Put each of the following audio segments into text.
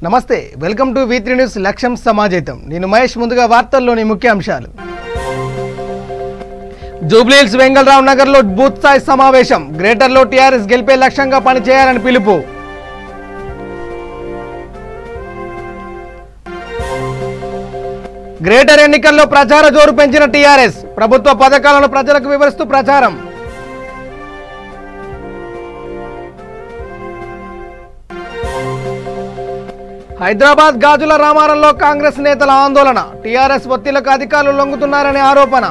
నమస్తే welcome to V3 news లక్ష్యం సమాజేతం నేను మహేష్ ముందుగా వార్తల్లోని ముఖ్యాంశాలు జూబ్లీ హిల్స్ వెంగళరావు నగర్ లో బూత్ స్థాయి సమావేశం గ్రేటర్ లో టీఆర్ఎస్ గెలిపే లక్ష్యంగా పనిచేయాలని పిలుపు గ్రేటర్ ఎన్నికల్లో ప్రచార జోరు పెంచిన టీఆర్ఎస్ ప్రభుత్వ పథకాలను ప్రజలకు వివరిస్తూ ప్రచారం హైదరాబాద్ గాజుల రామారంలో కాంగ్రెస్ నేతల ఆందోళన టీఆర్ఎస్ ఒత్తిళ్లకు అధికారులు లొంగుతున్నారనే ఆరోపణ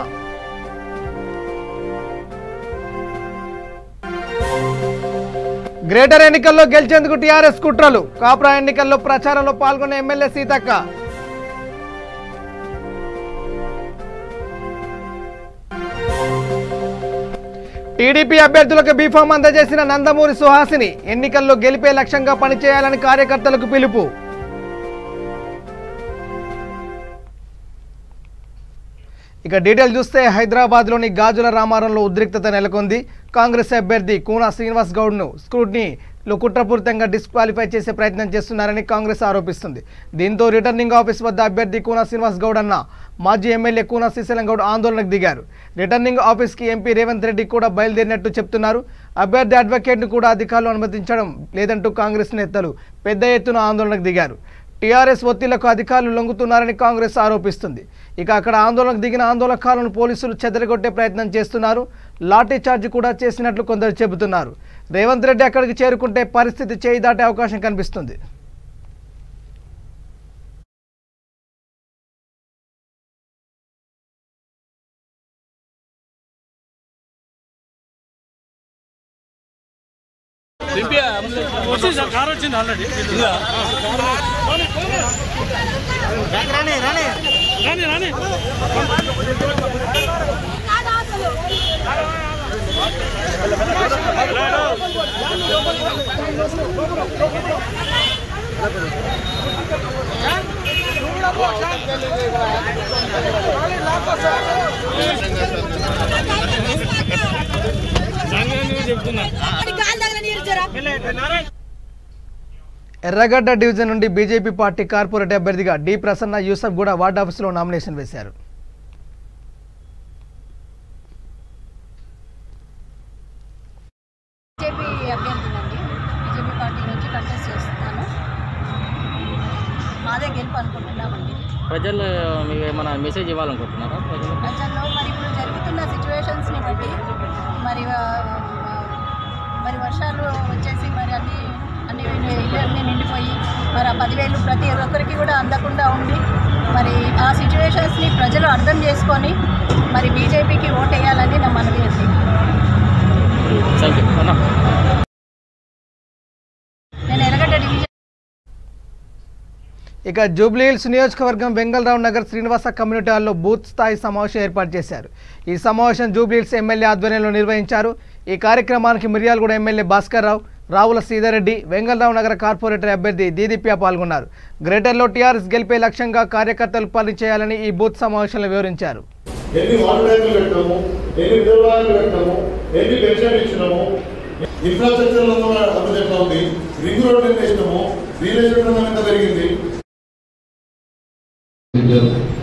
గ్రేటర్ ఎన్నికల్లో గెలిచేందుకు టీఆర్ఎస్ కుట్రలు కాప్రా ఎన్నికల్లో ప్రచారంలో పాల్గొన్న ఎమ్మెల్యే సీతక్క టీడీపీ అభ్యర్థులకు బీఫామ్ అందజేసిన నందమూరి సుహాసిని ఎన్నికల్లో గెలిపే లక్ష్యంగా పనిచేయాలని కార్యకర్తలకు పిలుపు ఇక డీటెయిల్ చూస్తే హైదరాబాద్లోని గాజుల రామారంలో ఉద్రిక్తత నెలకొంది కాంగ్రెస్ అభ్యర్థి కూనా శ్రీనివాస్ గౌడ్ను స్క్రూటినీలో కుట్రపూరితంగా డిస్క్వాలిఫై చేసే ప్రయత్నం చేస్తున్నారని కాంగ్రెస్ ఆరోపిస్తుంది దీంతో రిటర్నింగ్ ఆఫీస్ వద్ద అభ్యర్థి కూనా శ్రీనివాస్ గౌడ్ అన్న మాజీ ఎమ్మెల్యే కూనా శ్రీశైలం గౌడ్ ఆందోళనకు దిగారు రిటర్నింగ్ ఆఫీస్కి ఎంపీ రేవంత్ రెడ్డి కూడా బయలుదేరినట్టు చెప్తున్నారు అభ్యర్థి అడ్వకేట్ను కూడా అధికారులు అనుమతించడం లేదంటూ కాంగ్రెస్ నేతలు పెద్ద ఎత్తున ఆందోళనకు దిగారు టీఆర్ఎస్ ఒత్తిళ్లకు అధికారులు లొంగుతున్నారని కాంగ్రెస్ ఆరోపిస్తుంది ఇక అక్కడ ఆందోళనకు దిగిన ఆందోళనకారులను పోలీసులు చెదరగొట్టే ప్రయత్నం చేస్తున్నారు లాఠీ చార్జ్ కూడా చేసినట్లు కొందరు చెబుతున్నారు రేవంత్ రెడ్డి అక్కడికి చేరుకుంటే పరిస్థితి చేయి దాటే అవకాశం కనిపిస్తుంది ఎర్రగడ్డ డివిజన్ నుండి బీజేపీ పార్టీ కార్పొరేట్ అభ్యర్థిగా డి ప్రసన్న యూసఫ్ గూడ వార్డ్ ఆఫీసులో నామినేషన్ వేశారు ప్రజలు మీకు ఏమైనా మెసేజ్ ఇవ్వాలనుకుంటున్నారా ప్రజల్లో మరి ఇప్పుడు జరుగుతున్న సిచ్యువేషన్స్ని బట్టి మరి వర్షాలు వచ్చేసి మరి అన్ని ఇళ్ళన్నీ నిండిపోయి మరి ఆ 10,000 ప్రతి ఒక్కరికి కూడా అందకుండా ఉండి మరి ఆ సిచ్యువేషన్స్ని ప్రజలు అర్థం చేసుకొని మరి బీజేపీకి ఓట్ వేయాలని నా మనవి అండి నేను ఎర్రగడ్డ డివిజన్ ఇక జూబ్లీ హిల్స్ నియోజకవర్గం వెంగళరావు నగర్ శ్రీనివాస కమ్యూనిటీ హాల్లో బూత్ స్థాయి సమావేశం ఏర్పాటు చేశారు ఈ సమావేశం జూబ్లీ హిల్స్ ఎమ్మెల్యే ఆధ్వర్యంలో నిర్వహించారు ఈ కార్యక్రమానికి మిర్యాలగూడ ఎమ్మెల్యే భాస్కర్ రావు రావుల శ్రీధర్రెడ్డి వెంగళరావు నగర కార్పొరేటర్ అభ్యర్థి దీదీప్య పాల్గొన్నారు గ్రేటర్లో టీఆర్ఎస్ గెలిపే లక్ష్యంగా కార్యకర్తలు పనిచేయాలని ఈ బూత్ సమావేశంలో వివరించారు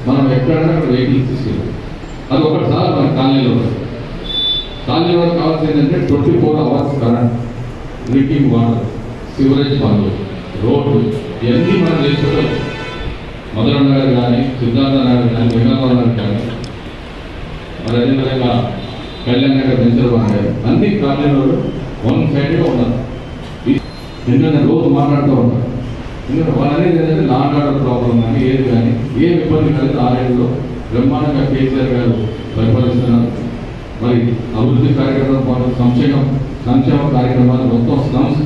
మనం ఎక్కడైనా వెహికల్స్ తీసుకెళ్ళాం అది ఒకటిసారి మన కాలనీలో కావాల్సింది ఏంటంటే 24 hours current drinking water sewerage పనులు రోడ్లు ఇవన్నీ మనం చేసుకోవచ్చు మధుర నగర్ కానీ సిద్ధార్థ నగర్ కానీ వెంగళరావు నగర్ కానీ మరి అదేవిధంగా కళ్యాణ్ నగర్ వెంచర్వాన్ గారు అన్ని కాలనీలో వన్ సైడ్గా ఉన్నారు ఎందుకంటే రోజు మాట్లాడుతూ ఉంటారు ఎందుకంటే వాళ్ళనేది ఏంటంటే లాండ్ ఆర్డర్ ప్రాబ్లం కానీ ఏది కానీ ఏ ఇబ్బంది కలిగితే ఆ రేటులో బ్రహ్మాండంగా కేసీఆర్ గారు పరిపాలిస్తున్నారు మరి అభివృద్ధి కార్యక్రమాల పాటు సంక్షేమ కార్యక్రమాలు మొత్తం స్లమ్స్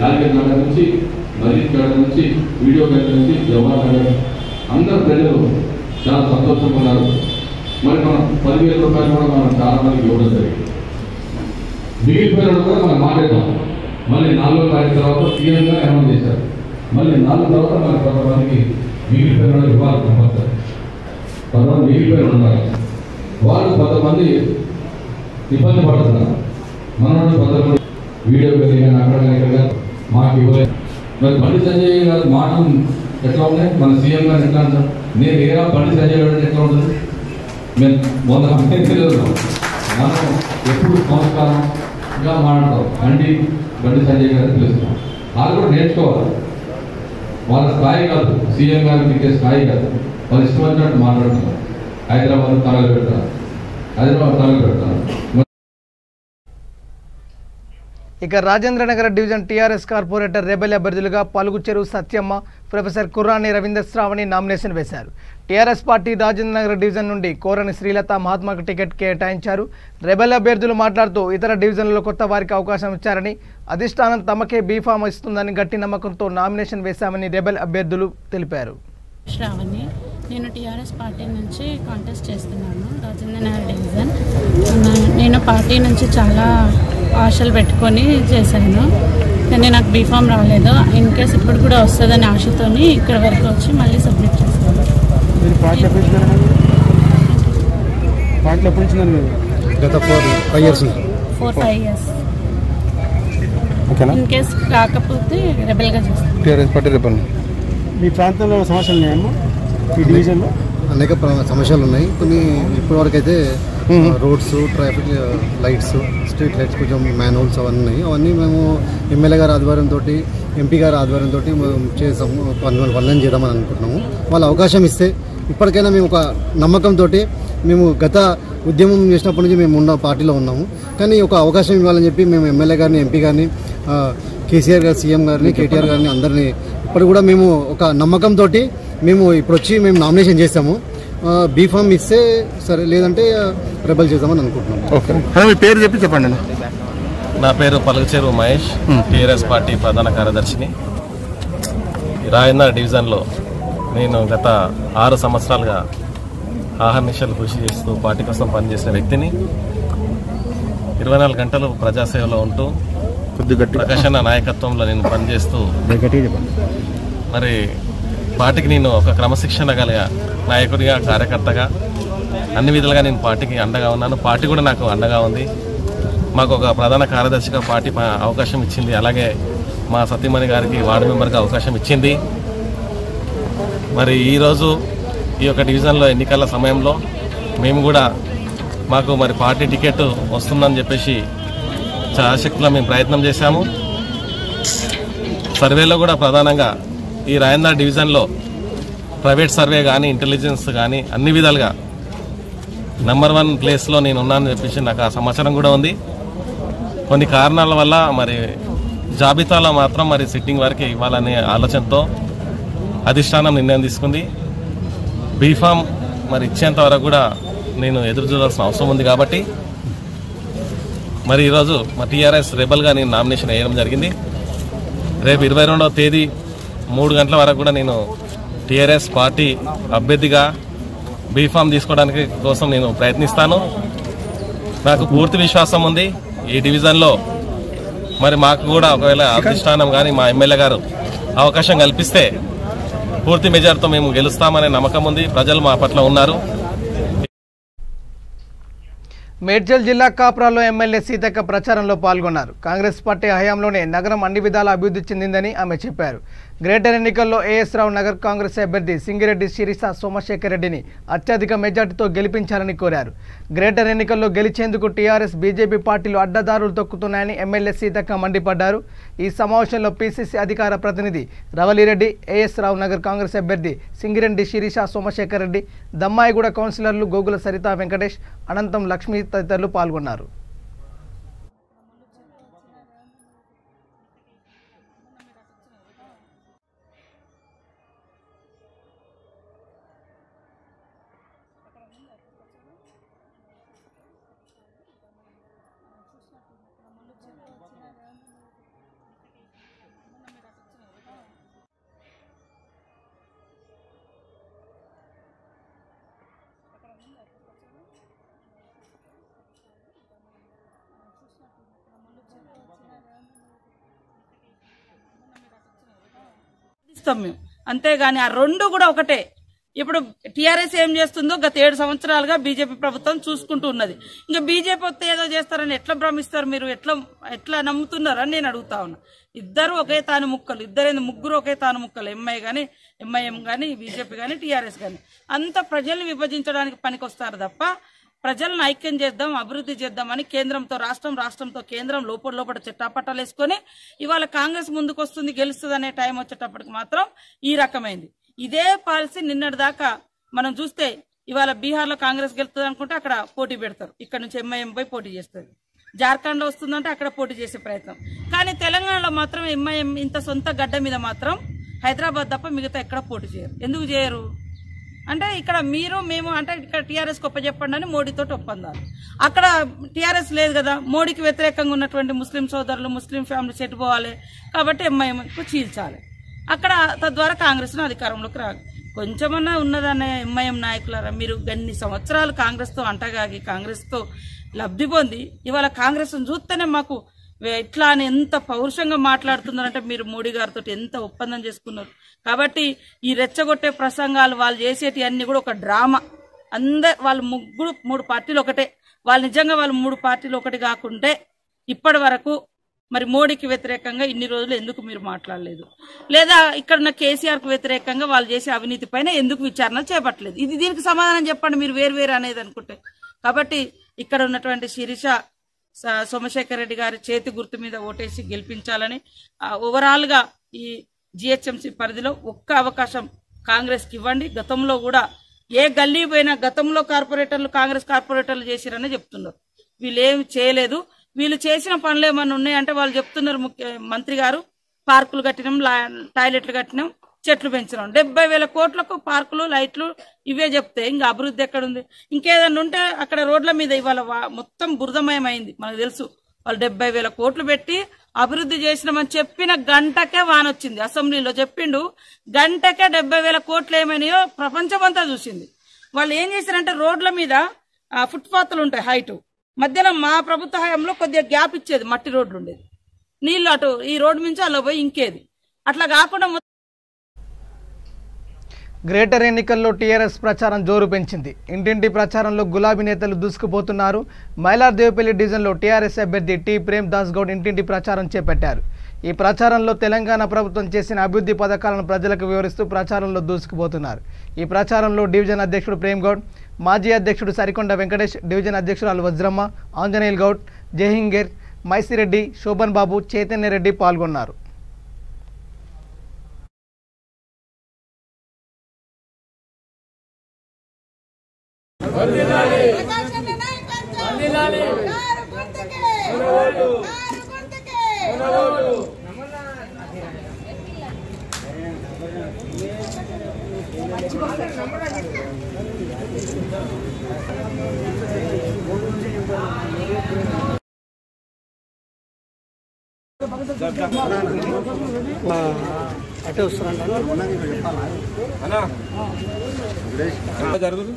యాదగిరి నగర్ నుంచి మరీద్ గడ్డ నుంచి వీడియో గడ్డ నుంచి జవహర్ నగర్ అందరు ప్రజలు చాలా సంతోషంగా ఉన్నారు మరి మనం 10,000 రూపాయలు కూడా మనం చాలా మందికి ఇవ్వడం జరిగింది మిగిలిపోయిన కూడా మనం మాట్లాడతాం మళ్ళీ 4వ తారీఖు తర్వాత సీఎంగా అనౌన్స్ చేశారు మళ్ళీ 4 తర్వాత మన కొంతమందికి మిగిలిపోయిన ఇవ్వాలి కంపల్సరీ కొంతమంది మిగిలిపోయిన ఉన్నారు వాళ్ళు కొంతమంది ఇబ్బంది పడుతున్నారు మనోడు కొంతమంది వీడియో కానీ అక్కడ ఇక్కడ మాకు ఇవ్వలేదు మరి బండి సంజయ్ గారి మాటలు ఎట్లా ఉన్నాయి? మన సీఎం గారు ఎట్లా అంటారు? నేను ఏరా బండి సంజయ్ గారు ఎట్లా ఉంటుంది? మేము మనం ఎప్పుడు సంస్కారంగా మాట్లాడతాం. బండి సంజయ్ గారిని పిలుస్తాం. వాళ్ళు కూడా నేర్చుకోవాలి. వాళ్ళ స్థాయి కాదు, సీఎం గారికి ఇచ్చే స్థాయి కాదు. వాళ్ళు ఇష్టం వచ్చినట్టు మాట్లాడుతున్నారు. హైదరాబాద్ తగలబెడతారు. ఇక Rajendranagar division TRS corporator rebel అభ్యర్థులుగా పలుగుచెరు సత్యమ్మ, ప్రొఫెసర్ కుర్రాని రవీంద్ర శ్రావణి నామినేషన్ వేశారు. టీఆర్ఎస్ పార్టీ రాజేంద్రనగర్ డివిజన్ నుండి కోరని శ్రీలత మహాత్మాకు టికెట్ కేటాయించారు. రెబెల్ అభ్యర్థులు మాట్లాడుతూ ఇతర డివిజన్లలో కొత్త వారికి అవకాశం ఇచ్చారని, అధిష్టానం తమకే బీఫామ్ ఇస్తుందని గట్టి నమ్మకంతో నామినేషన్ వేశామని రెబెల్ అభ్యర్థులు తెలిపారు. శ్రావణి, నేను టీఆర్ఎస్ పార్టీ నుంచి కాంటెస్ట్ చేస్తున్నాను రాజేంద్రనగర్ డివిజన్. నేను పార్టీ నుంచి చాలా ఆశలు పెట్టుకొని చేశాను, కానీ నాకు బీఫామ్ రాలేదు. ఇన్ కేస్ ఇప్పుడు కూడా వస్తుందని ఆశతోని ఇక్కడ వరకు వచ్చి మళ్ళీ సబ్మిట్ చేస్తాను. గత 4-5 ఇయర్స్. ఇన్ కేస్ కాకపోతే రెబెల్గా చేస్తాను. TRS party rebel. మీ ప్రాంతంలో సమస్యలు ఉన్నాయమ్మా? ఈ డివిజన్లో అనేక సమస్యలు ఉన్నాయి. కొన్ని ఇప్పటివరకు అయితే roads, traffic lights, street lights, కొంచెం మ్యాన్హోల్స్ అవన్నీ ఉన్నాయి. అవన్నీ మేము ఎమ్మెల్యే గారి ఆధ్వర్యంతో, ఎంపీ గారి ఆధ్వర్యంతో చేసాము. పనులను చేద్దామని అనుకుంటున్నాము. వాళ్ళు అవకాశం ఇస్తే ఇప్పటికైనా మేము ఒక నమ్మకంతో, మేము గత ఉద్యమం చేసినప్పటి నుంచి మేము ఉన్న పార్టీలో ఉన్నాము, కానీ ఒక అవకాశం ఇవ్వాలని చెప్పి మేము ఎమ్మెల్యే గారిని, ఎంపీ గారిని, కేసీఆర్ గారు, సీఎం గారిని, కేటీఆర్ గారిని అందరినీ ఇప్పుడు కూడా మేము ఒక నమ్మకంతో మేము ఇప్పుడు వచ్చి మేము నామినేషన్ చేస్తాము. బీఫామ్ ఇస్తే సరే, లేదంటే రెబెల్ చేద్దామని అనుకుంటున్నాం. ఓకే, మీ పేరు చెప్పి చెప్పండి. నా పేరు పలుకుచెరు మహేష్, టీఆర్ఎస్ పార్టీ ప్రధాన కార్యదర్శిని. రాజేంద్ర డివిజన్లో నేను గత 6 సంవత్సరాలుగా ఆహర్నిశలు కృషి చేస్తూ పార్టీ కోసం పనిచేసిన వ్యక్తిని. 24 గంటలు ప్రజాసేవలో ఉంటూ ప్రకాశన్న నాయకత్వంలో నేను పనిచేస్తూ మరి పార్టీకి నేను ఒక క్రమశిక్షణ గల నాయకుడిగా, కార్యకర్తగా అన్ని విధాలుగా నేను పార్టీకి అండగా ఉన్నాను. పార్టీ కూడా నాకు అండగా ఉంది. మాకు ఒక ప్రధాన కార్యదర్శిగా పార్టీ అవకాశం ఇచ్చింది. అలాగే మా సతీమణి గారికి వార్డు మెంబర్గా అవకాశం ఇచ్చింది. మరి ఈరోజు ఈ యొక్క డివిజన్లో ఎన్నికల సమయంలో మేము కూడా మాకు మరి పార్టీ టికెట్ వస్తుందని చెప్పేసి శాశక్తిలో మేము ప్రయత్నం చేశాము. సర్వేలో కూడా ప్రధానంగా ఈ రాజేంద్ర డివిజన్లో ప్రైవేట్ సర్వే కానీ, ఇంటెలిజెన్స్ కానీ అన్ని విధాలుగా నెంబర్ 1 ప్లేస్లో నేను ఉన్నానని చెప్పేసి నాకు ఆ సమాచారం కూడా ఉంది. కొన్ని కారణాల వల్ల మరి జాబితాలో మాత్రం మరి సిట్టింగ్ వరకు ఇవ్వాలనే ఆలోచనతో అధిష్టానం నిర్ణయం తీసుకుంది. బీఫామ్ మరి ఇచ్చేంత వరకు కూడా నేను ఎదురు చూడాల్సిన అవసరం ఉంది. కాబట్టి మరి ఈరోజు మా టీఆర్ఎస్ రెబెల్గా నేను నామినేషన్ వేయడం జరిగింది. రేపు 22వ తేదీ 3 గంటల వరకు కూడా నేను టీఆర్ఎస్ పార్టీ అభ్యర్థిగా బీఫామ్ తీసుకోవడానికి కోసం నేను ప్రయత్నిస్తాను. నాకు పూర్తి విశ్వాసం ఉంది ఈ డివిజన్లో మరి మాకు కూడా ఒకవేళ అధిష్టానం కానీ మా ఎమ్మెల్యే గారు అవకాశం కల్పిస్తే పూర్తి మెజార్టీతో మేము గెలుస్తామనే నమ్మకం ఉంది. ప్రజలు మా పట్ల ఉన్నారు. మేడ్చల్ జిల్లా కాప్రాలో ఎమ్మెల్యే సీతక్క ప్రచారంలో పాల్గొన్నారు. కాంగ్రెస్ పార్టీ హయాంలోనే నగరం అన్ని విధాల అభివృద్ధి చెందిందని ఆమె చెప్పారు. గ్రేటర్ ఎన్నికల్లో ఏఎస్ రావు నగర్ కాంగ్రెస్ అభ్యర్థి సింగిరెడ్డి శిరీష సోమశేఖర్ రెడ్డిని అత్యధిక మెజార్టీతో గెలిపించాలని కోరారు. గ్రేటర్ ఎన్నికల్లో గెలిచేందుకు టీఆర్ఎస్, బీజేపీ పార్టీలు అడ్డదారులు తొక్కుతున్నాయని ఎమ్మెల్యే సీతక్క మండిపడ్డారు. ఈ సమావేశంలో పీసీసీ అధికార ప్రతినిధి రవలిరెడ్డి, ఏఎస్ రావు నగర్ కాంగ్రెస్ అభ్యర్థి సింగిరెడ్డి శిరీష సోమశేఖర్ రెడ్డి, దమ్మాయిగూడ కౌన్సిలర్లు గోగుల సరిత వెంకటేష్, అనంతం లక్ష్మి తదితరులు పాల్గొన్నారు. మేము అంతేగాని ఆ రెండు కూడా ఒకటే. ఇప్పుడు టీఆర్ఎస్ ఏం చేస్తుందో గత 7 సంవత్సరాలుగా బీజేపీ ప్రభుత్వం చూసుకుంటూ ఉన్నది. ఇంకా బీజేపీ వస్తే ఏదో చేస్తారని ఎట్లా భ్రమిస్తారు మీరు? ఎట్లా నమ్ముతున్నారని నేను అడుగుతా ఉన్నా. ఇద్దరు ఒకే తాను ముక్కలు, ముగ్గురు ఒకే తాను ముక్కలు. ఎంఐఎం కానీ బీజేపీ కానీ టీఆర్ఎస్ కానీ అంత ప్రజల్ని విభజించడానికి పనికొస్తారు తప్ప ప్రజలను ఐక్యం చేద్దాం, అభివృద్ధి చేద్దామని కేంద్రంతో రాష్ట్రంతో కేంద్రం లోపల చెట్టాపట్టాలు వేసుకొని ఇవాళ కాంగ్రెస్ ముందుకు వస్తుంది, గెలుస్తుంది అనే టైం వచ్చేటప్పటికి మాత్రం ఈ రకమైంది. ఇదే పాలసీ నిన్నటి దాకా మనం చూస్తే ఇవాళ బీహార్లో కాంగ్రెస్ గెలుస్తుంది అనుకుంటే అక్కడ పోటీ పెడతారు, ఇక్కడ నుంచి ఎంఐఎం పోయి పోటీ చేస్తుంది. జార్ఖండ్లో వస్తుందంటే అక్కడ పోటీ చేసే ప్రయత్నం. కానీ తెలంగాణలో మాత్రం ఎంఐఎం ఇంత సొంత గడ్డ మీద మాత్రం హైదరాబాద్ తప్ప మిగతా ఎక్కడ పోటీ చేయరు. ఎందుకు చేయరు అంటే ఇక్కడ మేము అంటే ఇక్కడ టీఆర్ఎస్ గొప్ప చెప్పండి అని మోడీతో ఒప్పందాలు. అక్కడ టీఆర్ఎస్ లేదు కదా, మోడీకి వ్యతిరేకంగా ఉన్నటువంటి ముస్లిం సోదరులు, ముస్లిం ఫ్యామిలీస్ ఎట్టుపోవాలి కాబట్టి ఎంఐఎంకు చీల్చాలి. అక్కడ తద్వారా కాంగ్రెస్ను అధికారంలోకి రాదు. కొంచెమన్నా ఉన్నదనే ఎంఐఎం నాయకులారా, మీరు గన్ని సంవత్సరాలు కాంగ్రెస్తో అంటగాగి కాంగ్రెస్తో లబ్ధి పొంది ఇవాళ కాంగ్రెస్ను చూస్తేనే మాకు ఇట్లా అని ఎంత పౌరుషంగా మాట్లాడుతున్నారంటే మీరు మోడీ గారితో ఎంత ఒప్పందం చేసుకున్నారు. కాబట్టి ఈ రెచ్చగొట్టే ప్రసంగాలు వాళ్ళు చేసేటి అన్ని కూడా ఒక డ్రామా. వాళ్ళు మూడు పార్టీలు ఒకటే. వాళ్ళు నిజంగా వాళ్ళు 3 పార్టీలు ఒకటి కాకుంటే ఇప్పటి వరకు మరి మోడీకి వ్యతిరేకంగా ఇన్ని రోజులు ఎందుకు మీరు మాట్లాడలేదు, లేదా ఇక్కడ ఉన్న కేసీఆర్కు వ్యతిరేకంగా వాళ్ళు చేసే అవినీతి పైన ఎందుకు విచారణ చేపట్టలేదు? దీనికి సమాధానం చెప్పండి మీరు వేరు అనేది అనుకుంటే. కాబట్టి ఇక్కడ ఉన్నటువంటి శిరీష సోమశేఖర్ రెడ్డి గారి చేతి గుర్తు మీద ఓటేసి గెలిపించాలని, ఓవరాల్ గా ఈ జిహెచ్ఎంసీ పరిధిలో ఒక్క అవకాశం కాంగ్రెస్ కి ఇవ్వండి. గతంలో కూడా ఏ గల్లీ పోయినా గతంలో కాంగ్రెస్ కార్పొరేటర్లు చేసిరని చెప్తున్నారు. వీళ్ళు ఏమి చేయలేదు. వీళ్ళు చేసిన పనులు ఏమన్నా ఉన్నాయంటే వాళ్ళు చెప్తున్నారు, మంత్రి గారు పార్కులు కట్టినాం, టాయిలెట్లు కట్టినాం, చెట్లు పెంచినాం. 70,000 కోట్లకు పార్కులు, లైట్లు ఇవే చెప్తే ఇంకా అభివృద్ధి ఎక్కడుంది? ఇంకేదన్నా ఉంటే అక్కడ రోడ్ల మీద ఇవాళ మొత్తం బురదమయం అయింది. మనకు తెలుసు. వాళ్ళు 70,000 కోట్లు పెట్టి అభివృద్ధి చేసినామని చెప్పిన గంటకే వానొచ్చింది. అసెంబ్లీలో చెప్పిండు, గంటకే 70,000 కోట్లు ఏమైనాయో ప్రపంచమంతా చూసింది. వాళ్ళు ఏం చేశారంటే రోడ్ల మీద ఫుట్పాత్లు ఉంటాయి హైట్, మధ్యలో మా ప్రభుత్వ హయాంలో కొద్దిగా గ్యాప్ ఇచ్చేది, మట్టి రోడ్లు ఉండేది, నీళ్లు అటు ఈ రోడ్డు నుంచి అలా పోయి ఇంకేది. అట్లా కాకుండా గ్రేటర్ ఎన్నికల్లో టీఆర్ఎస్ ప్రచారం జోరు పెంచింది. ఇంటింటి ప్రచారంలో గులాబీ నేతలు దూసుకుపోతున్నారు. మైలార్దేవిపల్లి డివిజన్లో టీఆర్ఎస్ అభ్యర్థి టి ప్రేమ్ దాస్ గౌడ్ ఇంటింటి ప్రచారం చేపట్టారు. ఈ ప్రచారంలో తెలంగాణ ప్రభుత్వం చేసిన అభివృద్ధి పథకాలను ప్రజలకు వివరిస్తూ ప్రచారంలో దూసుకుపోతున్నారు. ఈ ప్రచారంలో డివిజన్ అధ్యక్షుడు ప్రేమ్ గౌడ్, మాజీ అధ్యక్షుడు సరికొండ వెంకటేష్, డివిజన్ అధ్యక్షురాలు వజ్రమ్మ, ఆంజనేయుల్ గౌడ్, జహింగేర్, మైసిరెడ్డి, శోభన్ బాబు, చైతన్యరెడ్డి పాల్గొన్నారు. అటే వస్తారంట జరుగుతుంది.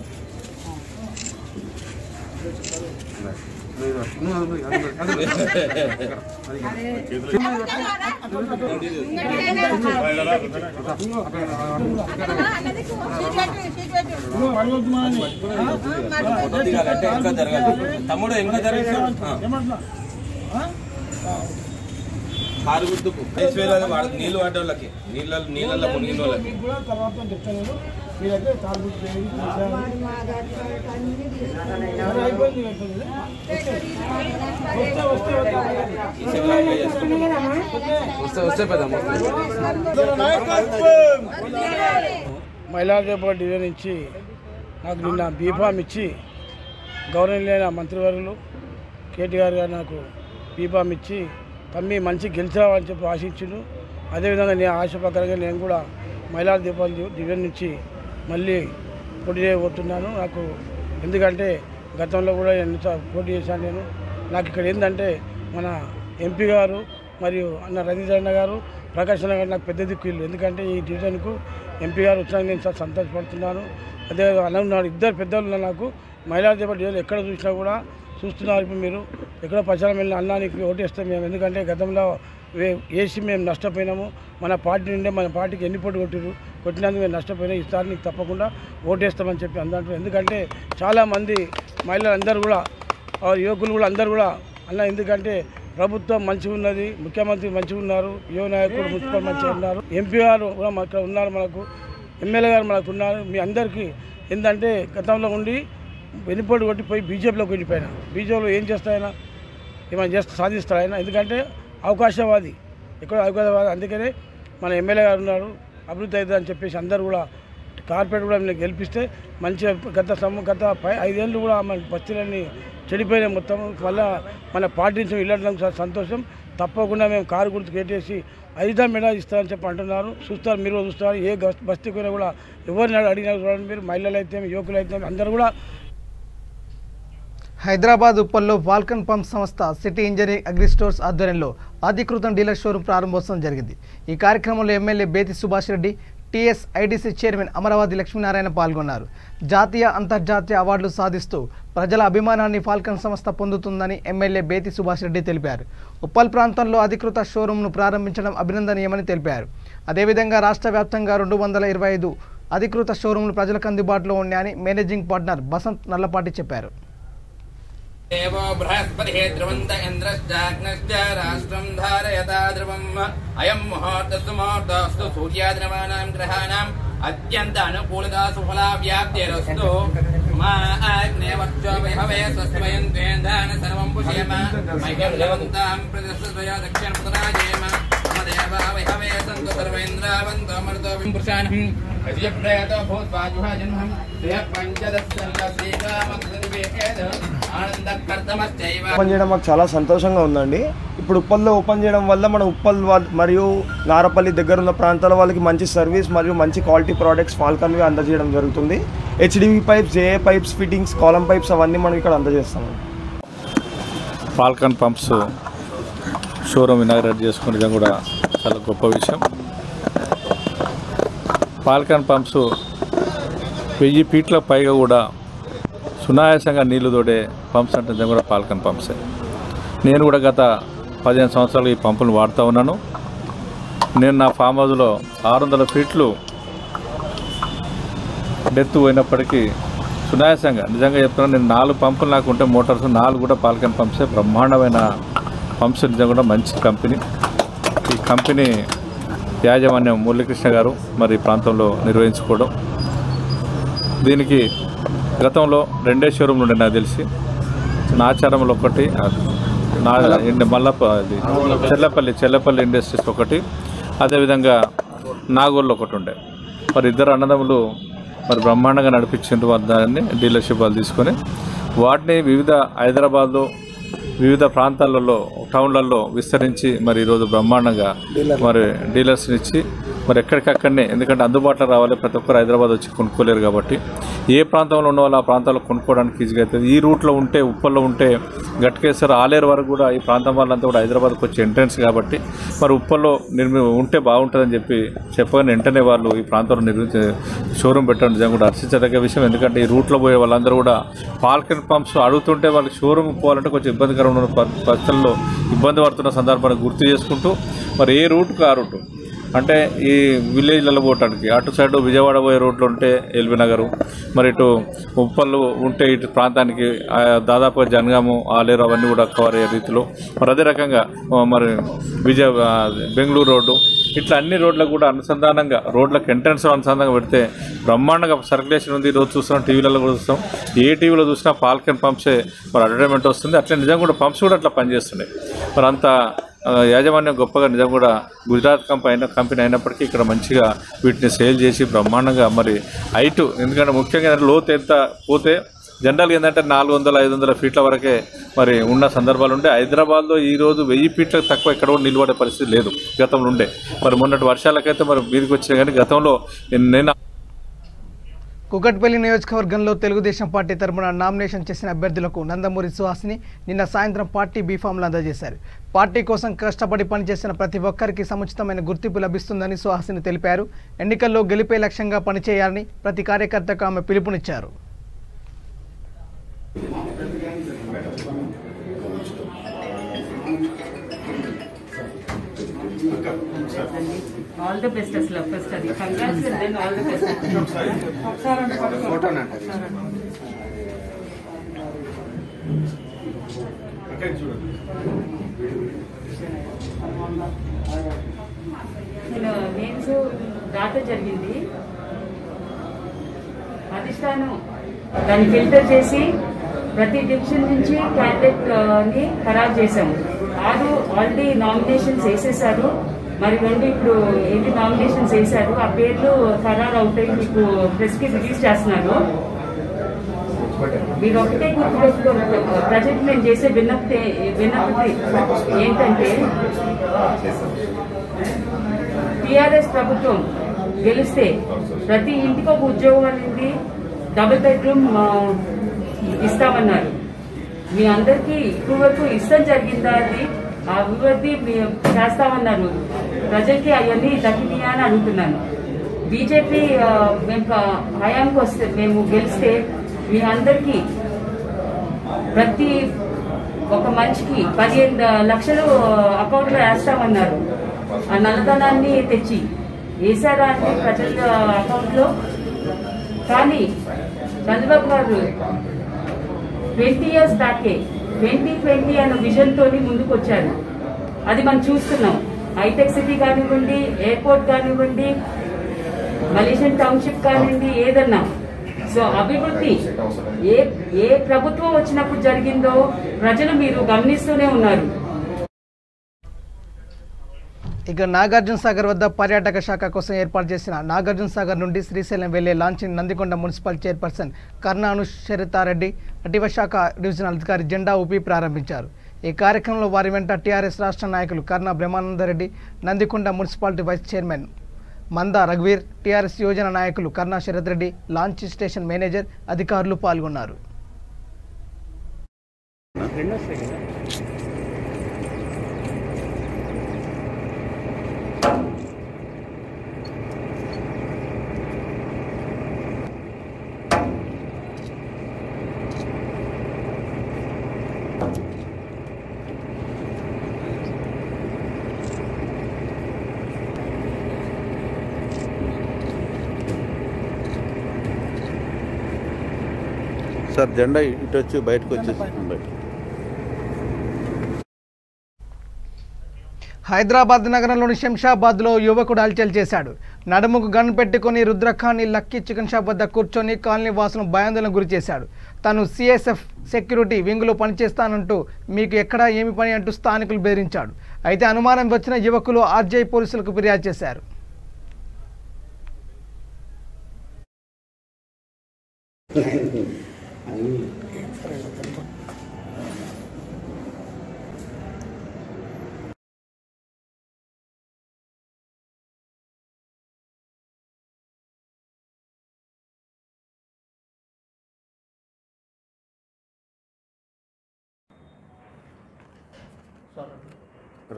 తమ్ముడు ఇంకా జరుగుతుంది. కారు గుర్తుకు నీళ్లు పడ్డోళ్ళకి నీళ్ళల్లో మునిగిన వాళ్ళకి మైలార్దేవిపల్లి డివిజన్ నుంచి నాకు నిన్న బీఫామ్ ఇచ్చి గౌరవనీయులైన మంత్రివర్యులు కేటీఆర్ గారు నాకు బీఫామ్ ఇచ్చి తమ్మి మంచి గెలిచావని చెప్పి ఆశించిండు. అదేవిధంగా నేను ఆశ ప్రకారంగా నేను కూడా మైలార్దేవిపల్లి డివిజన్ నుంచి మళ్ళీ పోటీ చేయబోతున్నాను. నాకు ఎందుకంటే గతంలో కూడా పోటీ చేశాను. నాకు ఇక్కడ ఏంటంటే మన ఎంపీ గారు మరియు అన్న రవీంద్రన్న గారు, ప్రకాష్ అన్న గారు నాకు పెద్ద దిక్కులు. ఎందుకంటే ఈ డివిజన్కు ఎంపీ గారు వచ్చినాక నేను చాలా సంతోషపడుతున్నాను. అదే అన్నాడు, ఇద్దరు పెద్దలు నాకు మైలార్దేవిపల్లి డివిజన్ ఎక్కడ చూసినా కూడా చూస్తున్నారు. ఇప్పుడు మీరు ఎక్కడ ప్రచారం వెళ్ళిన అన్నానికి ఓటేస్తాం మేము. ఎందుకంటే గతంలో వేసి మేము నష్టపోయినాము. మన పార్టీ నుండే మన పార్టీకి ఎన్ని పోటీ కొట్టినందుకు మేము నష్టపోయినా. ఈసారి నీకు తప్పకుండా ఓటేస్తామని చెప్పి అందరూ. ఎందుకంటే చాలామంది మహిళలు అందరూ కూడా యువకులు కూడా అందరూ కూడా అన్న ఎందుకంటే ప్రభుత్వం మంచిగా ఉన్నది, ముఖ్యమంత్రి మంచిగా ఉన్నారు, యువ నాయకుడు మున్సిపల్ మంచిగా ఉన్నారు, ఎంపీ గారు కూడా ఇక్కడ ఉన్నారు, మనకు ఎమ్మెల్యే గారు మనకు ఉన్నారు. మీ అందరికీ ఏంటంటే గతంలో ఉండి వెనుపోటు కొట్టిపోయి బీజేపీలోకి వెళ్ళిపోయినా, బీజేపీలో ఏం చేస్తాయన్నా, ఏమైనా చేస్తే సాధిస్తాడు ఎందుకంటే అవకాశవాది, ఎక్కడ అవకాశవాది. అందుకనే మన ఎమ్మెల్యే గారు ఉన్నారు, అభివృద్ధి అవుతుంది అని చెప్పేసి అందరూ కూడా కార్పొరేట్ కూడా మీరు గెలిపిస్తే మంచిగా గత 5 ఏళ్ళు కూడా మన బస్తీలన్నీ చెడిపోయినాయి మొత్తం. మళ్ళీ మన పార్టీ నుంచి వెళ్ళడం సంతోషం. తప్పకుండా మేము కారు గుర్తు కేటేసి 5 మెడా ఇస్తారని చెప్పి అంటున్నారు. చూస్తారు, మీరు చూస్తారు. ఏ బస్తీ కూడా ఎవరిని అడిగినా చూడండి మీరు, మహిళలు అయితే యువకులు అయితే అందరూ కూడా. హైదరాబాద్ ఉప్పల్లో వాల్కన్ పంప్ సంస్థ సిటీ ఇంజనీరింగ్ అగ్రి స్టోర్స్ ఆధ్వర్యంలో అధికృత డీలర్ షోరూం ప్రారంభోత్సవం జరిగింది. ఈ కార్యక్రమంలో ఎమ్మెల్యే బేతి సుభాష్ రెడ్డి, టీఎస్ఐడిసి చైర్మన్ అమరావతి లక్ష్మీనారాయణ పాల్గొన్నారు. జాతీయ అంతర్జాతీయ అవార్డులు సాధిస్తూ ప్రజల అభిమానాన్ని ఫాల్కన్ సంస్థ పొందుతుందని ఎమ్మెల్యే బేతి సుభాష్ రెడ్డి తెలిపారు. ఉప్పల్ ప్రాంతంలో అధికృత షోరూంను ప్రారంభించడం అభినందనీయమని తెలిపారు. అదేవిధంగా రాష్ట్ర వ్యాప్తంగా 225 అధికృత షోరూంలు ప్రజలకు అందుబాటులో ఉన్నాయని మేనేజింగ్ పార్ట్నర్ బసంత్ నల్లపాటి చెప్పారు. देवो बृहस्पतिः ध्रुवन्त इन्द्रश्चाग्नश्च राष्ट्रं धारयता ध्रुवम् अयं मुहूर्तस्तु मुहूर्तस्तु सूर्याद्रवाणां ग्रहाणाम् अत्यन्त अनुकूलता सुफला व्याप्तिरस्तु मा अग्नेवर्चो वैभवे स्वस्वयं द्वेन्धान सर्वं पुष्येम मह्यं लवन्तां प्रदर्शया दक्षिणपुत्राजेम मम देवा वैभवे सन्तु सर्वेन्द्रावन्तो मरुतो विपुरुषाणम् अद्यप्रयतो भूत्वाजुहा जन्मम् ఓపెన్ చేయడం మాకు చాలా సంతోషంగా ఉందండి. ఇప్పుడు ఉప్పల్లో ఓపెన్ చేయడం వల్ల మన ఉప్పల్ మరియు నారపల్లి దగ్గర ఉన్న ప్రాంతాల వాళ్ళకి మంచి సర్వీస్ మరియు మంచి క్వాలిటీ ప్రోడక్ట్స్ ఫాల్కన్వి అందజేయడం జరుగుతుంది. హెచ్డివి పైప్స్, జేఏ పైప్స్, ఫిట్టింగ్స్, కాలం పైప్స్ అవన్నీ మనం ఇక్కడ అందజేస్తాము. ఫాల్కన్ పంప్స్ షోరూమ్ ఇనాగ్రేట్ చేసుకోవడం కూడా చాలా గొప్ప విషయం. ఫాల్కన్ పంప్స్ 1000 ఫీట్ల పైగా కూడా సునాయాసంగా నీళ్లు తోడే పంప్స్ అంటే కూడా ఫాల్కన్ పంప్సే. నేను కూడా గత 15 సంవత్సరాలు ఈ పంపులు వాడుతూ ఉన్నాను. నేను నా ఫామ్ హౌస్లో 600 ఫీట్లు డెత్ పోయినప్పటికీ సునాయాసంగా, నిజంగా చెప్తున్నాను, నేను 4 పంపులు నాకు ఉంటే మోటార్స్ 4 కూడా ఫాల్కన్ పంప్సే. బ్రహ్మాండమైన పంప్స్, నిజంగా కూడా మంచి కంపెనీ. ఈ కంపెనీ యాజమాన్యం మురళీకృష్ణ గారు మరి ఈ ప్రాంతంలో నిర్వహించుకోవడం. దీనికి గతంలో 2 షోరూమ్లు ఉండే నాకు తెలిసి, నాచారంలో ఒకటి, చెల్లపల్లి ఇండస్ట్రీస్ ఒకటి, అదేవిధంగా నాగోల్లో ఒకటి ఉండే. మరి 2 అన్నదమ్ములు మరి బ్రహ్మాండంగా నడిపించిండ్రు. వారి దాన్ని డీలర్షిప్ వాళ్ళు తీసుకొని వాటిని హైదరాబాద్లో వివిధ ప్రాంతాలలో, టౌన్లలో విస్తరించి మరి ఈరోజు బ్రహ్మాండంగా మరి డీలర్స్ని ఇచ్చి మరి ఎక్కడికక్కడనే, ఎందుకంటే అందుబాటులో రావాలి, ప్రతి ఒక్కరు హైదరాబాద్ వచ్చి కొనుక్కోలేరు కాబట్టి ఏ ప్రాంతంలో ఉన్న వాళ్ళు ఆ ప్రాంతాల్లో కొనుక్కోవడానికి ఈజీగా అవుతుంది. ఈ రూట్లో ఉంటే, ఉప్పల్లో ఉంటే గట్కేశ్వర, ఆలేరు వరకు కూడా ఈ ప్రాంతం వాళ్ళంతా కూడా హైదరాబాద్కి వచ్చే ఎంట్రెన్స్ కాబట్టి మరి ఉప్పల్లో ఉంటే బాగుంటుందని చెప్పగానే వెంటనే వాళ్ళు ఈ ప్రాంతంలో షోరూమ్ పెట్టడం నిజంగా కూడా హర్షించదగ్గ విషయం. ఎందుకంటే ఈ రూట్లో పోయే వాళ్ళందరూ కూడా ఫాల్కన్ పంప్స్ అడుగుతుంటే వాళ్ళకి షోరూమ్ పోవాలంటే కొంచెం ఇబ్బందికరమైన పరిస్థితుల్లో ఇబ్బంది పడుతున్న సందర్భాన్ని గుర్తు చేసుకుంటూ మరి ఏ రూట్కు ఆ రూటు అంటే ఈ విలేజ్లలో పోవటానికి, అటు సైడ్ విజయవాడ పోయే రోడ్లు ఉంటే ఎల్బీ నగరు, మరి ఇటు ఉప్పళ్ళు ఉంటే ఇటు ప్రాంతానికి దాదాపుగా జనగాము, ఆలేరు అవన్నీ కూడా కవర్ అయ్యే రీతిలో మరి అదే రకంగా మరి బెంగళూరు రోడ్డు, ఇట్లా అన్ని రోడ్లకు కూడా అనుసంధానంగా, రోడ్లకు ఎంట్రన్స్ అనుసంధానంగా పెడితే బ్రహ్మాండంగా సర్క్యులేషన్ ఉంది. ఈరోజు చూస్తున్నాం, టీవీలలో కూడా చూస్తాం, ఏ టీవీలో చూసినా ఫాల్కన్ పంప్సే మరి అడ్వర్టైజ్మెంట్ వస్తుంది. అట్లా నిజంగా కూడా పంప్స్ కూడా అట్లా పనిచేస్తున్నాయి. మరి అంత యాజమాన్యం గొప్పగా, నిజంగా కూడా గుజరాత్ కంపెనీ అయినప్పటికీ ఇక్కడ మంచిగా వీటిని సేల్ చేసి బ్రహ్మాండంగా మరి హైటు, ఎందుకంటే ముఖ్యంగా లోతు ఎంత పోతే జనరల్గా ఏంటంటే 400-500 ఫీట్ల వరకే మరి ఉన్న సందర్భాలు ఉండే. హైదరాబాద్లో ఈరోజు 1000 ఫీట్లకు తక్కువ ఎక్కడ కూడా నిలబడే పరిస్థితి లేదు గతంలో ఉండే. మరి మొన్నటి వర్షాలకైతే మరి మీదకి వచ్చినాయి, కానీ గతంలో నేను కుకట్పల్లి నియోజకవర్గంలో తెలుగుదేశం పార్టీ తరపున నామినేషన్ చేసిన అభ్యర్థులకు నందమూరి సుహాసిని నిన్న సాయంత్రం పార్టీ బీఫామ్లు అందజేశారు. పార్టీ కోసం కష్టపడి పనిచేసిన ప్రతి ఒక్కరికి సముచితమైన గుర్తింపు లభిస్తుందని సుహాసిని తెలిపారు. ఎన్నికల్లో గెలిపే లక్ష్యంగా పనిచేయాలని ప్రతి కార్యకర్తకు ఆమె పిలుపునిచ్చారు. All the best as love first study. Congrats and then all the best. Photo నేను మెయిన్స్ దాట జరిగింది. అధిష్టానం దాన్ని ఫిల్టర్ చేసి ప్రతి డివిజన్ నుంచి క్యాండిడేట్ని ఖరారు చేశాము. 6 ఆల్రెడీ నామినేషన్స్ వేసేసారు, మరి 2 ఇప్పుడు ఏంటి నామినేషన్స్ వేశారు. ఆ పేర్లు ఖరారు అవుతాయి, మీకు ప్రెస్కి రిలీజ్ చేస్తున్నారు. మీరు ఒకటే గుర్తుపెట్టుకోవాలి, ప్రజెంట్ నేను చేసే విన్నపతి ఏంటంటే టీఆర్ఎస్ ప్రభుత్వం గెలిస్తే ప్రతి ఇంటికి ఒక ఉద్యోగం అనేది, డబుల్ బెడ్రూమ్ ఇస్తామన్నారు. మీ అందరికీ ఇప్పుడు వరకు ఇష్టం జరిగిందా? అది ఆ అభివృద్ధి చేస్తామన్నారు. ప్రజలకి అవన్నీ దక్కినాయా అని అడుగుతున్నాను. బీజేపీ మేము హయాంకి వస్తే, మేము గెలిస్తే మీ అందరికీ ప్రతి ఒక మనిషికి 15 లక్షలు అకౌంట్లో వేస్తామన్నారు. ఆ నల్లధనాన్ని తెచ్చి వేసారా అంటే ప్రజల అకౌంట్లో? కానీ చంద్రబాబు గారు 20 years బ్యాకే 2020 అన్న విజన్తో ముందుకు వచ్చారు. అది మనం చూస్తున్నాం. హైటెక్ సిటీ కానివ్వండి, ఎయిర్పోర్ట్ కానివ్వండి, మలేషియన్ టౌన్షిప్ కానివ్వండి, ఏదన్నా. సో అభివృద్ధి ఏ ప్రభుత్వం వచ్చినప్పుడు జరిగిందో ప్రజలు మీరు గమనిస్తూనే ఉన్నారు. ఇక నాగార్జున సాగర్ వద్ద పర్యాటక శాఖ కోసం ఏర్పాటు చేసిన నాగార్జున సాగర్ నుండి శ్రీశైలం వెళ్లే లాంచ్ని నందికొండ మున్సిపల్ చైర్పర్సన్ కర్ణ అనుశరితారెడ్డి, అటవీ శాఖ డివిజనల్ అధికారి జెండా ఊపి ప్రారంభించారు. ఈ కార్యక్రమంలో వారి వెంట టీఆర్ఎస్ రాష్ట్ర నాయకులు Karna Brahmanandareddy, Nandikonda municipality vice chairman Manda రఘువీర్, టీఆర్ఎస్ యోజన నాయకులు Karna Sarath Reddy, launch station manager, అధికారులు పాల్గొన్నారు. సార్ జెండా ఇటు వచ్చి బయటకు వచ్చేసి. హైదరాబాద్ నగరంలోని శంషాబాద్లో యువకుడు హల్చల్ చేశాడు. నడుముకు గన్ పెట్టుకుని రుద్రఖాన్ని లక్కీ చికెన్ షాప్ వద్ద కూర్చొని కాలనీ వాసులను భయాందోళనకు గురి చేశాడు. తాను సిఎస్ఎఫ్ సెక్యూరిటీ వింగ్లో పనిచేస్తానంటూ మీకు ఎక్కడా ఏమి పని అంటూ స్థానికులు బెదిరించాడు. అయితే అనుమానం వచ్చిన యువకులు ఆర్జీఐ పోలీసులకు ఫిర్యాదు చేశారు.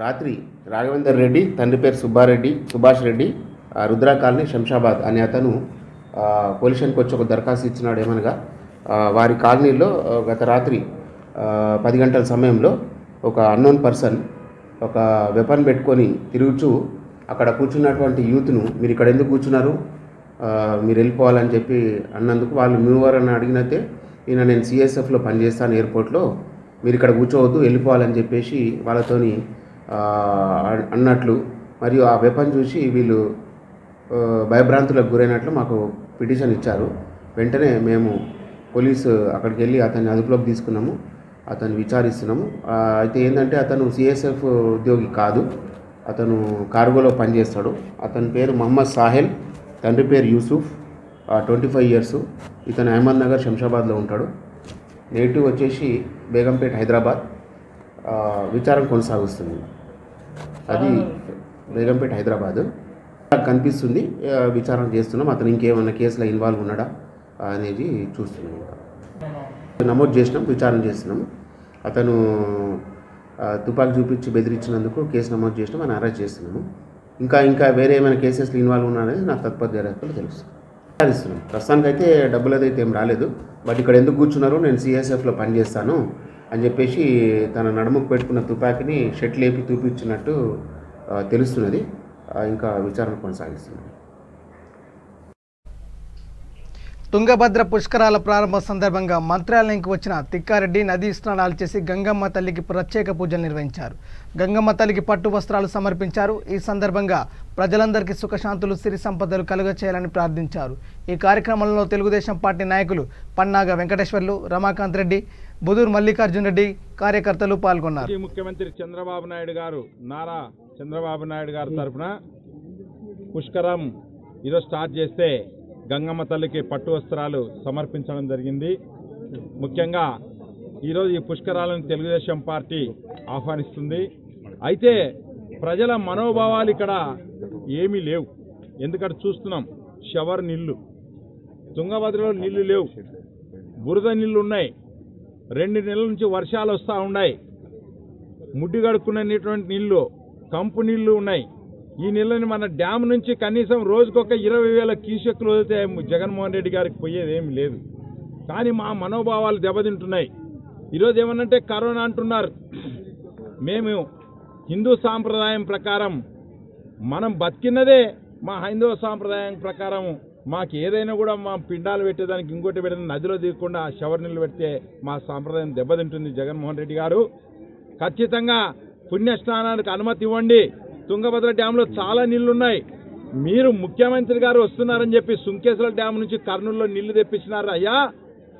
రాత్రి రాఘవేందర్ రెడ్డి, తండ్రి పేరు సుభాష్ రెడ్డి, రుద్రా కాలనీ శంషాబాద్ అనే అతను పోలీస్ స్టేషన్కి వచ్చి ఒక దరఖాస్తు ఇచ్చినాడు. ఏమనగా వారి కాలనీలో గత రాత్రి 10 గంటల సమయంలో ఒక అన్నోన్ పర్సన్ ఒక వెపన్ పెట్టుకొని తిరుగుచూ అక్కడ కూర్చున్నటువంటి యూత్ను, మీరు ఇక్కడ ఎందుకు కూర్చున్నారు, మీరు వెళ్ళిపోవాలని చెప్పి అన్నందుకు వాళ్ళు మీవారని అడిగినట్టే ఈయన నేను సిఎస్ఎఫ్లో పనిచేస్తాను ఎయిర్పోర్ట్లో, మీరు ఇక్కడ కూర్చోవద్దు వెళ్ళిపోవాలని చెప్పేసి వాళ్ళతోని అన్నట్లు, మరియు ఆ వెపన్ చూసి వీళ్ళు భయభ్రాంతులకు గురైనట్లు మాకు పిటిషన్ ఇచ్చారు. వెంటనే మేము పోలీసు అక్కడికి వెళ్ళి అతన్ని అదుపులోకి తీసుకున్నాము, అతన్ని విచారిస్తున్నాము. అయితే ఏంటంటే అతను సిఎస్ఎఫ్ ఉద్యోగి కాదు, అతను కార్గోలో పనిచేస్తాడు. అతని పేరు మహమ్మద్ సాహెల్, తండ్రి పేరు యూసుఫ్, 25 years. ఇతను అహ్మద్ నగర్ శంషాబాద్లో ఉంటాడు. నేటివ్ వచ్చేసి బేగంపేట్ హైదరాబాద్. విచారణ కొనసాగుతుంది. అది బేగంపేట్ హైదరాబాద్ కనిపిస్తుంది. విచారణ చేస్తున్నాం. అతను ఇంకేమైనా కేసులో ఇన్వాల్వ్ ఉన్నాడా అనేది చూస్తున్నాం. నమోదు చేసినాం, విచారణ చేస్తున్నాము. అతను తుపాకీ చూపించి బెదిరించినందుకు కేసు నమోదు చేసినాం, అని అరెస్ట్ చేస్తున్నాము. ఇంకా వేరే ఏమైనా కేసెస్లో ఇన్వాల్వ్ ఉన్నారనేది నాకు తదుపరి దర్యాప్తులో తెలుస్తుంది. విచారిస్తున్నాం. ప్రస్తుతానికైతే డబ్బులు అయితే ఏం రాలేదు. బట్ ఇక్కడ ఎందుకు కూర్చున్నారు, నేను సిఎస్ఎఫ్లో పనిచేస్తాను అని చెప్పేసి తన నడుముకు పెట్టుకున్న తుపాకీని షెట్ లేపి చూపించినట్టు తెలుస్తున్నది. ఇంకా విచారణ కొనసాగిస్తున్నాం. తుంగభద్ర పుష్కరాల ప్రారంభ సందర్భంగా మంత్రాలయంకి వచ్చిన తిక్కారెడ్డి నదీ స్నానాలు చేసి గంగమ్మ తల్లికి ప్రత్యేక పూజలు నిర్వహించారు. గంగమ్మ తల్లికి పట్టు వస్త్రాలు సమర్పించారు. ఈ సందర్భంగా ప్రజలందరికీ సుఖశాంతులు సిరి సంపదలు కలుగచేయాలని ప్రార్థించారు. ఈ కార్యక్రమంలో తెలుగుదేశం పార్టీ నాయకులు పన్నాగ వెంకటేశ్వర్లు, రమాకాంత్ రెడ్డి, బుదూరు మల్లికార్జున రెడ్డి కార్యకర్తలు పాల్గొన్నారు. ముఖ్యమంత్రి చంద్రబాబు నాయుడు గారు నారా చంద్రబాబు నాయుడు గారి తరఫున పుష్కరం ఈరోజు స్టార్ట్ చేస్తే గంగమ్మ తల్లికి పట్టు వస్త్రాలు సమర్పించడం జరిగింది. ముఖ్యంగా ఈరోజు ఈ పుష్కరాలను తెలుగుదేశం పార్టీ ఆహ్వానిస్తుంది. అయితే ప్రజల మనోభావాలు ఇక్కడ ఏమీ లేవు. ఎందుకంటే చూస్తున్నాం, షవర్ నీళ్లు, తుంగభద్రలో నీళ్లు లేవు, బురద నీళ్లు ఉన్నాయి. 2 నెలల నుంచి వర్షాలు వస్తూ ఉన్నాయి. ముడ్డి గడుక్కునేటువంటి నీళ్లు, కంపు నీళ్లు ఉన్నాయి. ఈ నీళ్ళని మన డ్యామ్ నుంచి కనీసం రోజుకొక 20,000 క్యూసెక్లు వదిలితే జగన్మోహన్ రెడ్డి గారికి పోయేది ఏమి లేదు. కానీ మా మనోభావాలు దెబ్బతింటున్నాయి. ఈరోజు ఏమనంటే కరోనా అంటున్నారు. మేము హిందూ సాంప్రదాయం ప్రకారం మనం బతికినదే మా హైందవ సాంప్రదాయం ప్రకారం మాకు ఏదైనా కూడా మా పిండాలు పెట్టేదానికి ఇంకోటి పెట్టే నదిలో దిగకుండా షవర్ నీళ్ళు పెడితే మా సాంప్రదాయం దెబ్బతింటుంది. జగన్మోహన్ రెడ్డి గారు ఖచ్చితంగా పుణ్యస్నానానికి అనుమతి ఇవ్వండి. తుంగభద్ర డ్యాంలో చాలా నీళ్లున్నాయి. మీరు ముఖ్యమంత్రి గారు వస్తున్నారని చెప్పి సుంకేశ్వర డ్యామ్ నుంచి కర్నూలులో నీళ్లు తెప్పించినారు. అయ్యా,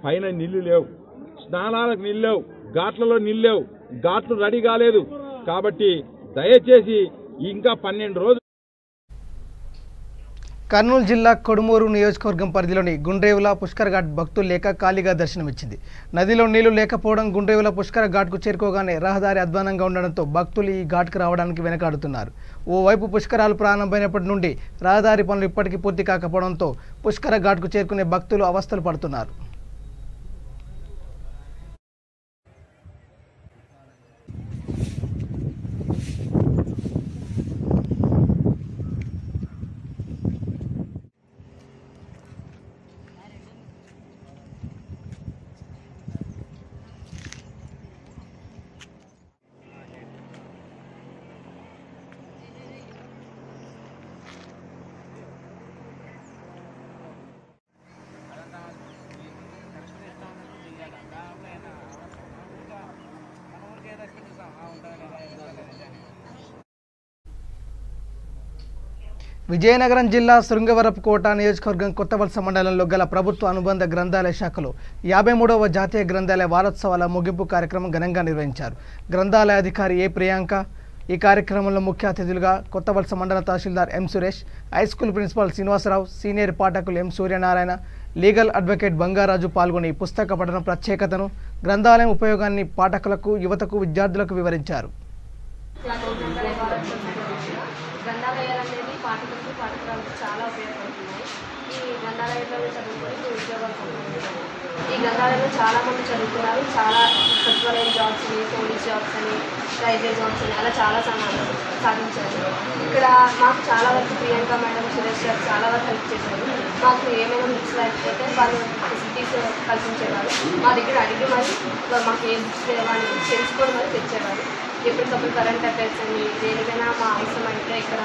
పైన నీళ్లు లేవు, స్నానాలకు నీళ్ళు లేవు, ఘాట్లలో నీళ్ళు లేవు, ఘాట్లు రెడీ కాలేదు. కాబట్టి దయచేసి ఇంకా 12 రోజులు. కర్నూలు జిల్లా కొడుమూరు నియోజకవర్గం పరిధిలోని గుండ్రేవుల పుష్కర్ ఘాట్ భక్తులు లేక ఖాళీగా దర్శనమిచ్చింది. నదిలో నీళ్లు లేకపోవడం, గుండ్రేవుల పుష్కర్ ఘాట్కు చేరుకోగానే రహదారి అధ్వానంగా ఉండడంతో భక్తులు ఈ ఘాట్కు రావడానికి వెనకాడుతున్నారు. ఓవైపు పుష్కరాలు ప్రారంభమైనప్పటి నుండి రహదారి పనులు ఇప్పటికీ పూర్తి కాకపోవడంతో పుష్కర ఘాట్కు చేరుకునే భక్తులు అవస్థలు పడుతున్నారు. విజయనగరం జిల్లా శృంగవరపుకోట నియోజకవర్గం కొత్తవలస మండలంలో గల ప్రభుత్వ అనుబంధ గ్రంథాలయ శాఖలో 53వ జాతీయ గ్రంథాలయ వారోత్సవాల ముగింపు కార్యక్రమం ఘనంగా నిర్వహించారు. గ్రంథాలయ అధికారి ఏ ప్రియాంక ఈ కార్యక్రమంలో ముఖ్య అతిథులుగా కొత్తవలస మండల తహసీల్దార్ ఎం Suresh, high school principal Srinivasarao, senior పాఠకులు ఎం సూర్యనారాయణ, లీగల్ అడ్వకేట్ బంగారాజు పాల్గొని పుస్తక పఠనం ప్రత్యేకతను, గ్రంథాలయం ఉపయోగాన్ని పాఠకులకు, యువతకు, విద్యార్థులకు వివరించారు. గ్రంథాలయాలు అనేది పాఠకులకు చాలా ఉపయోగపడుతున్నాయి. ఈ గ్రంథాలయంలో చదువుకొని ఉద్యోగాలు పొందుతున్నారు. ఈ గ్రంథాలయంలో చాలామంది చదువుతున్నారు. చాలా సచివాలయం జాబ్స్ అని, పోలీస్ జాబ్స్ అని, రైల్వే జాబ్స్ అని అలా చాలా సాధించారు. ఇక్కడ మాకు చాలా వరకు ప్రియాంక మేడం, సురేష్ గారు చాలా వరకు హెల్ప్ చేశారు. మాకు ఏమైనా బుక్స్ లేకపోతే వాళ్ళు ఫెసిలిటీస్ కల్పించేవారు. మా దగ్గర అడిగి మరి మాకు ఏ బుక్స్ వాళ్ళు తెలుసుకొని మరి తెచ్చేవారు. ఎప్పటికప్పుడు కరెంట్ అఫైర్స్ అని, దేనికైనా మా అవసరం అయితే ఇక్కడ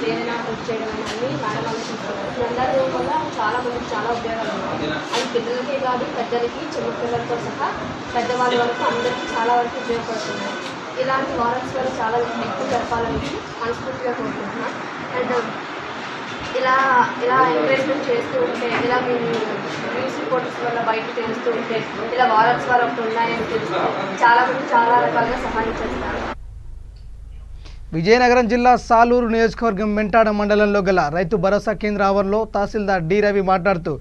ఏదైనా బుక్ చేయడం అని మేడం ఆలోచిస్తున్నారు. గ్రంథాలయం వల్ల చాలా మందికి చాలా ఉపయోగాలు ఉన్నాయి. అది పిల్లలకే కాదు, పెద్దలకి, చిన్నపిల్లలతో సహా పెద్దవాళ్ళ వరకు అందరికీ చాలా వరకు ఉపయోగపడుతున్నాయి. ఇలాంటి వారోత్సవాలు చాలా ఎక్కువ జరపాలని మనస్ఫూర్తిగా కోరుకుంటున్నాం. అండ్ ఇలా ఎంకరేజ్మెంట్ చేస్తూ ఉంటే, ఇలా మేము న్యూస్ రిపోర్టర్స్ వల్ల బయటకు తెలుస్తూ ఉంటే, ఇలా వారోత్సవాలు ఒకటి ఉన్నాయని తెలుస్తూ చాలామంది చాలా రకాలుగా సహాయం చేస్తారు. విజయనగరం జిల్లా సాలూరు నియోజకవర్గం మెంటాడ మండలంలో గల రైతు భరోసా కేంద్ర ఆవరణలో తహసీల్దార్ డి రవి మాట్లాడుతూ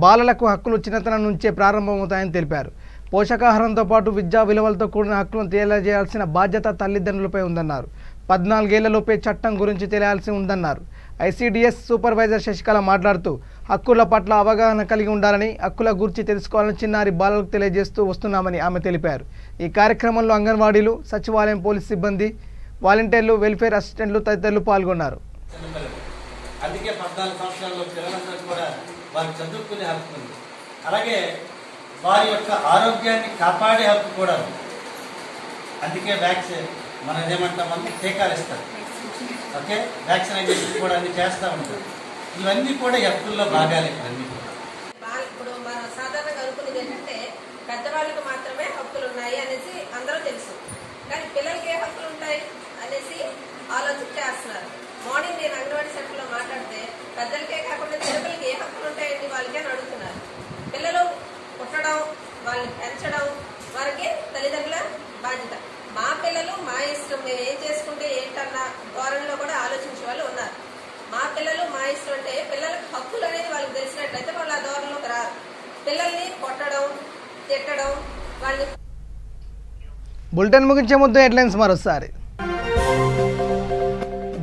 బాలలకు హక్కులు చిన్నతనం నుంచే ప్రారంభమవుతాయని తెలిపారు. పోషకాహారంతో పాటు విద్యా విలువలతో కూడిన హక్కులను తెలియజేయాల్సిన బాధ్యత తల్లిదండ్రులపై ఉందన్నారు. 14 ఏళ్లలోపే చట్టం గురించి తెలియాల్సి ఉందన్నారు. ఐసీడీఎస్ సూపర్వైజర్ శశికళ మాట్లాడుతూ హక్కుల పట్ల అవగాహన కలిగి ఉండాలని, హక్కుల గురించి తెలుసుకోవాలని చిన్నారి బాలలకు తెలియజేస్తూ వస్తున్నామని ఆమె తెలిపారు. ఈ కార్యక్రమంలో అంగన్వాడీలు, సచివాలయం పోలీస్ సిబ్బంది, వాలంటీర్లు, వెల్ఫేర్ అసిస్టెంట్లు తదితరులు పాల్గొన్నారు. అందుకే 14 సంవత్సరాల్లో పిల్లలందరూ కూడా వారు చదువుకునే హక్కు ఉంది. అలాగే వారి యొక్క ఆరోగ్యాన్ని కాపాడే హక్కు కూడా ఉంది. అందుకే వ్యాక్సిన్ మనం ఏమంటామని టీకాలు ఇస్తారు. ఓకే, వ్యాక్సినైజేషన్ కూడా అన్ని చేస్తూ ఉంటారు. ఇవన్నీ కూడా హక్కుల్లో భాగాలు. అన్నీ ఇప్పుడు తెలుసు, కానీ పిల్లలకి ఏ హక్కులు ఉంటాయి అనేసి ఆలోచన చేస్తున్నారు. మార్నింగ్ నేను అంగన్వాడీ సెంటర్లో మాట్లాడితే పెద్దలకే కాకుండా చిన్నపిల్లలకి ఏ హక్కులు ఉంటాయండి వాళ్ళకి అని అడుగుతున్నారు. పిల్లలు పుట్టడం, వాళ్ళని పెంచడం వారికి తల్లిదండ్రుల బాధ్యత. మా పిల్లలు మా ఇష్టం, మేము ఏం చేసుకుంటే ఏంటన్న ధోరణిలో కూడా ఆలోచించే వాళ్ళు ఉన్నారు. మా పిల్లలు మా ఇష్టం అంటే పిల్లలకు హక్కులు అనేది వాళ్ళకి తెలిసినట్లయితే వాళ్ళు ఆ ధోరణిలోకి రారు. పిల్లల్ని కొట్టడం, తిట్టడం, వాళ్ళని. బులెటిన్ ముగించే ముందు హెడ్లైన్స్ మరోసారి.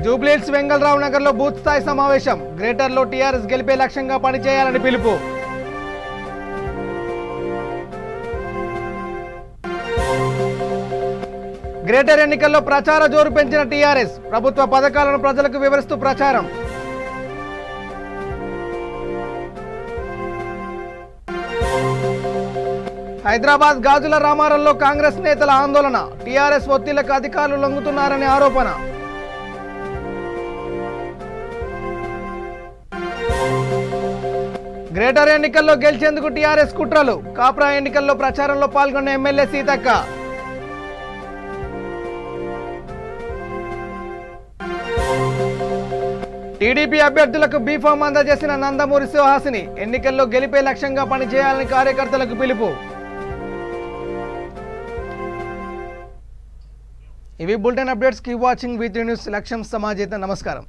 జూబ్లీహిల్స్ వెంగళరావు నగర్ లో బూత్ స్థాయి సమావేశం. గ్రేటర్ లో టీఆర్ఎస్ గెలిపే లక్ష్యంగా పనిచేయాలని పిలుపు. గ్రేటర్ ఎన్నికల్లో ప్రచార జోరు పెంచిన టీఆర్ఎస్. ప్రభుత్వ పథకాలను ప్రజలకు వివరిస్తూ ప్రచారం. హైదరాబాద్ గాజుల రామారంలో కాంగ్రెస్ నేతల ఆందోళన. టీఆర్ఎస్ ఒత్తిళ్లకు అధికారులు లొంగుతున్నారనే ఆరోపణ. గ్రేటర్ ఎన్నికల్లో గెలిచేందుకు టీఆర్ఎస్ కుట్రలు. కాప్రా ఎన్నికల్లో ప్రచారంలో పాల్గొన్న ఎమ్మెల్యే సీతక్క. టీడీపీ అభ్యర్థులకు బీఫామ్ అందజేసిన నందమూరి సుహాసిని. ఎన్నికల్లో గెలిపే లక్ష్యంగా పనిచేయాలని కార్యకర్తలకు పిలుపు. ఇవి bulletin updates. Keep watching V3 news. లక్ష్యం సమాజేత. నమస్కారం.